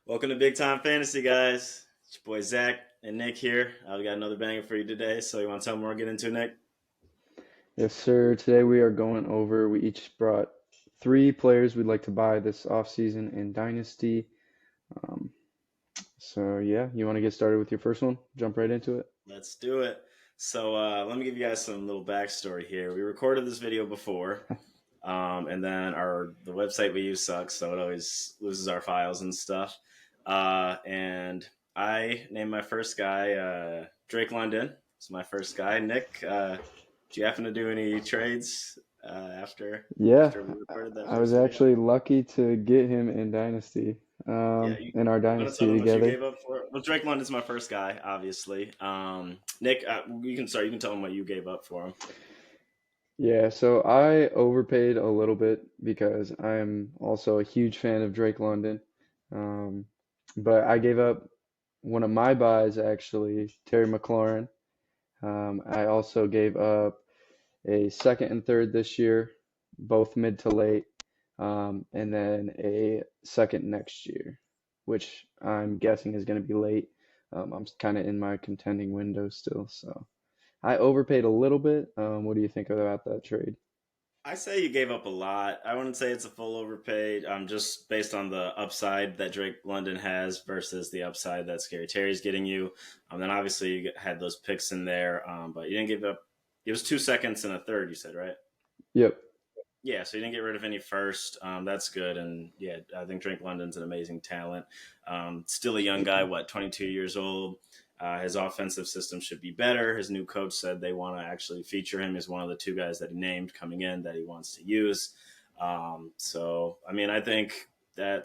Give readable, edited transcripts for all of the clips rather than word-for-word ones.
Welcome to Big Time Fantasy, guys. It's your boy Zach and Nick here. We got another banger for you today. So you want to tell them what we're getting into, Nick? Yes, sir. Today we are going over, we each brought three players we'd like to buy this offseason in Dynasty. Um, yeah, you want to get started with your first one? Jump right into it. Let's do it. So let me give you guys some little backstory here. We recorded this video before, and then the website we use sucks, so it always loses our files and stuff. And I named my first guy Drake London. It's my first guy. Nick, do you happen to do any trades Yeah, after we recorded that I was first video? actually lucky to get him in Dynasty, Yeah, in our you want to tell Dynasty them what you together. gave up for it? Well, Drake London's my first guy, obviously. Nick, you can start. You can tell him what you gave up for him. Yeah, so I overpaid a little bit because I'm also a huge fan of Drake London. Um, but I gave up one of my buys, actually, Terry McLaurin. I also gave up a second and third this year, both mid to late, and then a second next year, which I'm guessing is going to be late. I'm kind of in my contending window still, so I overpaid a little bit. What do you think about that trade? I say you gave up a lot. I wouldn't say it's a full overpaid. Just based on the upside that Drake London has versus the upside that Scary Terry's getting you. Then obviously you had those picks in there, but you didn't give up. It was 2 seconds and a third. You said right? Yep. Yeah, so you didn't get rid of any first. That's good. And yeah, I think Drake London's an amazing talent. Still a young Thank guy, you. what, 22 years old. His offensive system should be better. His new coach said they want to actually feature him as one of the two guys that he named coming in that he wants to use. I mean, I think that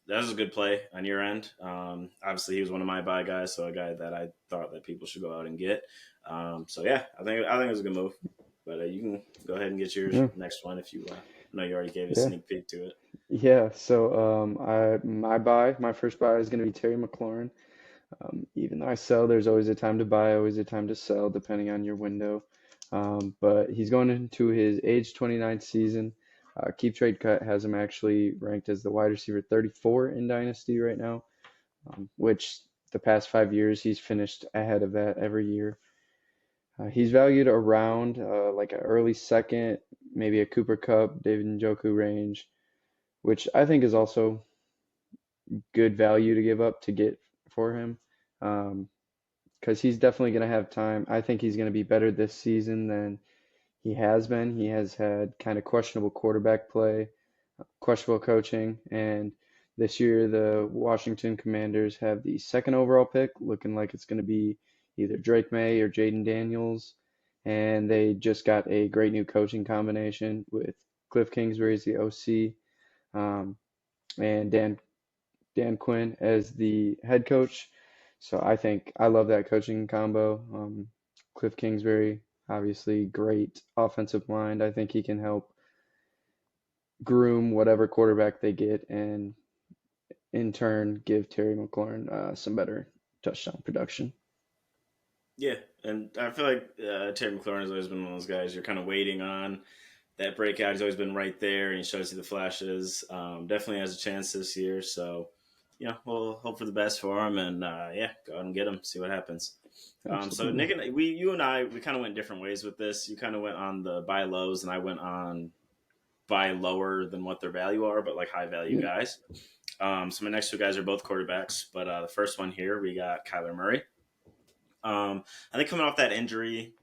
was a good play on your end. Obviously, he was one of my buy guys, so a guy that I thought that people should go out and get. Yeah, I think it was a good move. But you can go ahead and get your Yeah. next one if you know you already gave a Yeah. sneak peek to it. Yeah. So my first buy is going to be Terry McLaurin. Even though I sell, there's always a time to buy, always a time to sell, depending on your window. But he's going into his age 29th season. Keep Trade Cut has him actually ranked as the wide receiver 34 in Dynasty right now, which the past 5 years he's finished ahead of that every year. He's valued around like an early second, maybe a Cooper Cup, David Njoku range, which I think is also good value to give up to get for him. Um, because he's definitely going to have time. I think he's going to be better this season than he has been. He has had kind of questionable quarterback play, questionable coaching, and this year the Washington Commanders have the second overall pick, looking like it's going to be either Drake May or Jaden Daniels, and they just got a great new coaching combination with Cliff Kingsbury as the OC, and Dan Quinn as the head coach. So I think I love that coaching combo. Cliff Kingsbury, obviously great offensive mind. I think he can help groom whatever quarterback they get and in turn give Terry McLaurin some better touchdown production. Yeah, and I feel like Terry McLaurin has always been one of those guys you're kind of waiting on that breakout. He's always been right there, and he shows you the flashes. Definitely has a chance this year. So, we'll hope for the best for him, and yeah, go out and get him. See what happens. So Absolutely. Nick and you and I, we kind of went different ways with this. You kind of went on the buy lows, and I went on buy lower than what their value are, but like high value Yeah. guys. So my next two guys are both quarterbacks, but the first one here we got Kyler Murray. I think coming off that injury,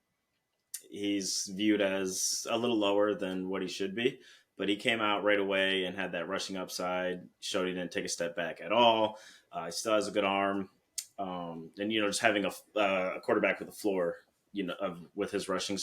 he's viewed as a little lower than what he should be, but he came out right away and had that rushing upside. Showed he didn't take a step back at all. He still has a good arm, and just having a quarterback with a floor, with his rushing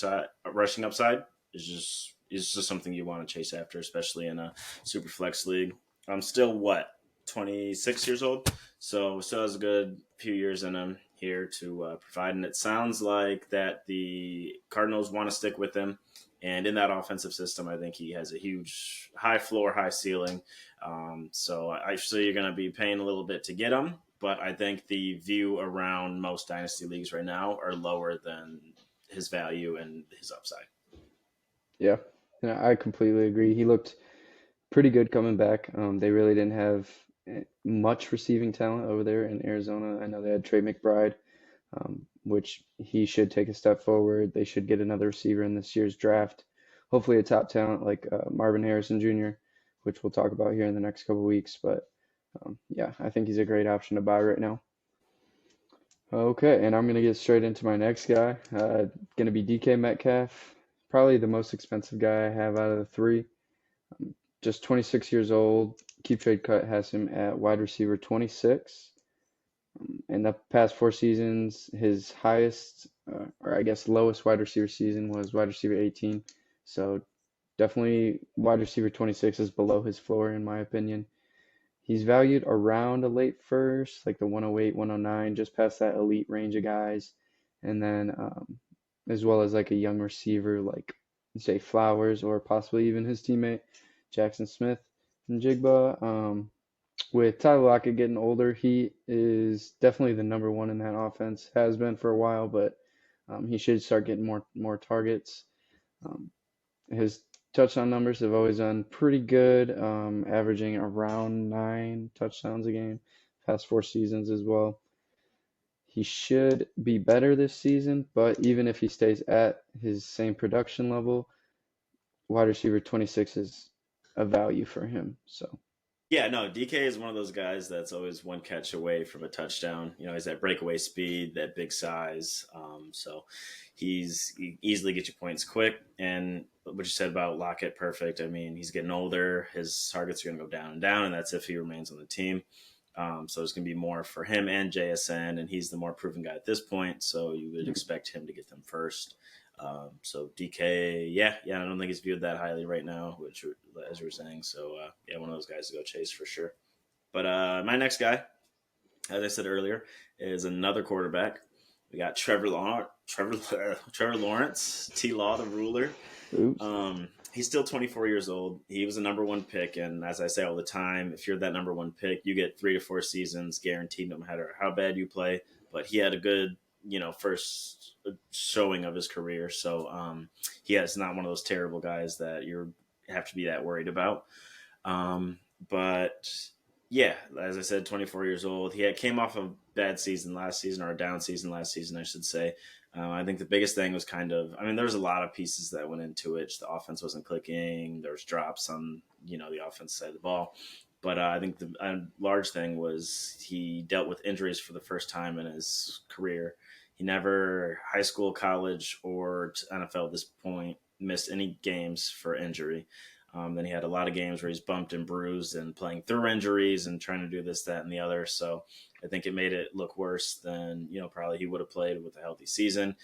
upside is just something you want to chase after, especially in a super flex league. I'm still what 26 years old, so still has a good few years in him here to provide. And it sounds like that the Cardinals want to stick with him. And in that offensive system, I think he has a huge high floor, high ceiling. So I say you're going to be paying a little bit to get him, but I think the view around most dynasty leagues right now are lower than his value and his upside. Yeah. Yeah, I completely agree. He looked pretty good coming back. They really didn't have. much receiving talent over there in Arizona. I know they had Trey McBride, which he should take a step forward. They should get another receiver in this year's draft. Hopefully, a top talent like Marvin Harrison Jr., which we'll talk about here in the next couple weeks. But yeah, I think he's a great option to buy right now. Okay, and I'm going to get straight into my next guy. Going to be DK Metcalf, probably the most expensive guy I have out of the three. Just 26 years old. Keep Trade Cut has him at wide receiver 26. In the past 4 seasons, his highest, or I guess lowest wide receiver season was wide receiver 18. So definitely wide receiver 26 is below his floor, in my opinion. He's valued around a late first, like the 108, 109, just past that elite range of guys. And then, as well as like a young receiver like, say, Flowers or possibly even his teammate, Jackson Smith and Jigba. With Tyler Lockett getting older, he is definitely the number one in that offense. Has been for a while, but he should start getting more targets. Um, his touchdown numbers have always done pretty good, averaging around 9 touchdowns a game, past 4 seasons as well. He should be better this season, but even if he stays at his same production level, wide receiver 26 is a value for him. So Yeah, no, DK is one of those guys that's always one catch away from a touchdown. You know, he's that breakaway speed, that big size. So he easily gets you points quick. And what you said about Lockett, perfect. I mean, he's getting older. His targets are going to go down and down, and that's if he remains on the team. So there's going to be more for him and JSN, and he's the more proven guy at this point. So you would expect him to get them first. So DK, yeah, I don't think he's viewed that highly right now, which as you were saying. So yeah, one of those guys to go chase for sure. But my next guy, as I said earlier, is another quarterback. We got Trevor Lawrence, T Law, the ruler. oops, He's still 24 years old. He was a number one pick, and as I say all the time, if you're that number one pick, you get 3 to 4 seasons guaranteed, no matter how bad you play. But he had a good, first showing of his career, so he is not one of those terrible guys that you have to be that worried about. But yeah, as I said, 24 years old. Came off a bad season last season, or a down season last season, I should say. I think the biggest thing was there was a lot of pieces that went into it. The offense wasn't clicking. There was drops on, the offense side of the ball. But I think the large thing was he dealt with injuries for the first time in his career. He never, high school, college, or NFL at this point, missed any games for injury. Then he had a lot of games where he's bumped and bruised and playing through injuries and trying to do this, that, and the other. So I think it made it look worse than probably he would have played with a healthy season.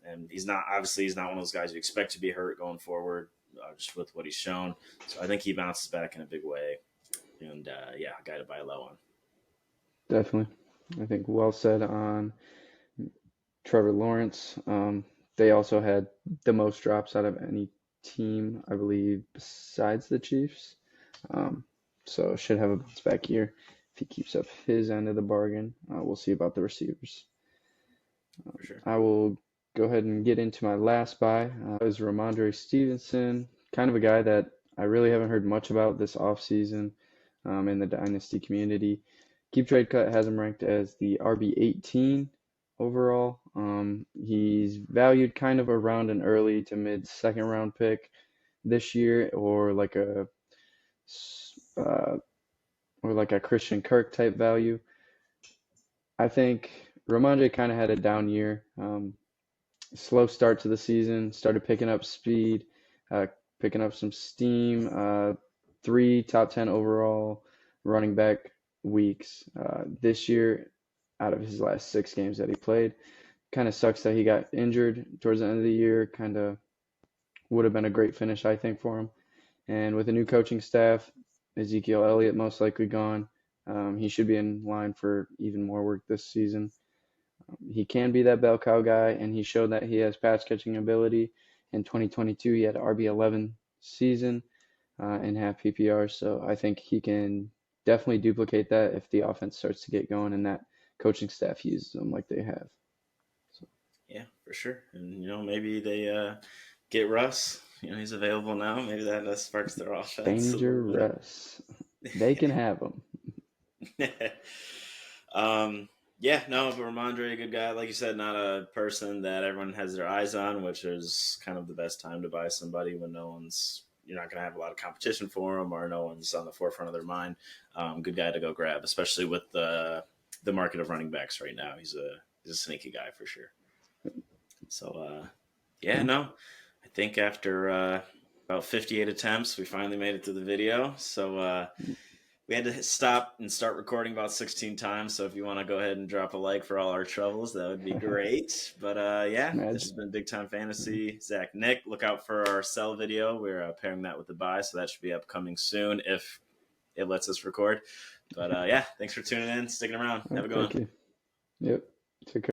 And he's not one of those guys you expect to be hurt going forward, just with what he's shown. So I think he bounces back in a big way. And yeah, a guy to buy low on. definitely. I think well said on Trevor Lawrence. They also had the most drops out of any team, I believe, besides the Chiefs. Um, so should have a bounce back year if he keeps up his end of the bargain. We'll see about the receivers. For sure. I will go ahead and get into my last buy. Is Ramondre Stevenson, kind of a guy that I really haven't heard much about this offseason in the Dynasty community. Keep Trade Cut has him ranked as the RB18 overall. He's valued kind of around an early to mid second round pick this year, uh, or like a Christian Kirk type value. I think Ramondre kind of had a down year. Slow start to the season, started picking up speed, uh, picking up some steam. 3 top 10 overall running back weeks this year out of his last 6 games that he played. Kind of sucks that he got injured towards the end of the year. Kind of would have been a great finish, I think, for him. And with a new coaching staff, Ezekiel Elliott most likely gone, he should be in line for even more work this season. He can be that bell cow guy, and he showed that he has pass catching ability. In 2022, he had an RB11 season in half PPR, so I think he can definitely duplicate that if the offense starts to get going and that coaching staff uses them like they have. So, Yeah, for sure. And maybe they get Russ. He's available now. Maybe that sparks their offense a little bit. dangerous. They can have him. um, yeah, no, but Ramondre, a good guy. Like you said, not a person that everyone has their eyes on, which is kind of the best time to buy somebody when you're not going to have a lot of competition for them or no one's on the forefront of their mind. Good guy to go grab, especially with the market of running backs right now. He's a sneaky guy for sure. So, yeah, Yeah. no, I think after about 58 attempts, we finally made it to the video. So, we had to stop and start recording about 16 times. So if you want to go ahead and drop a like for all our troubles, that would be great. But yeah, this Imagine. has been Big Time Fantasy. Zach, Nick, look out for our sell video. We're pairing that with the buy, so that should be upcoming soon if it lets us record. But yeah, thanks for tuning in, sticking around. All Have right, a good one. thank you. Yep. Take care.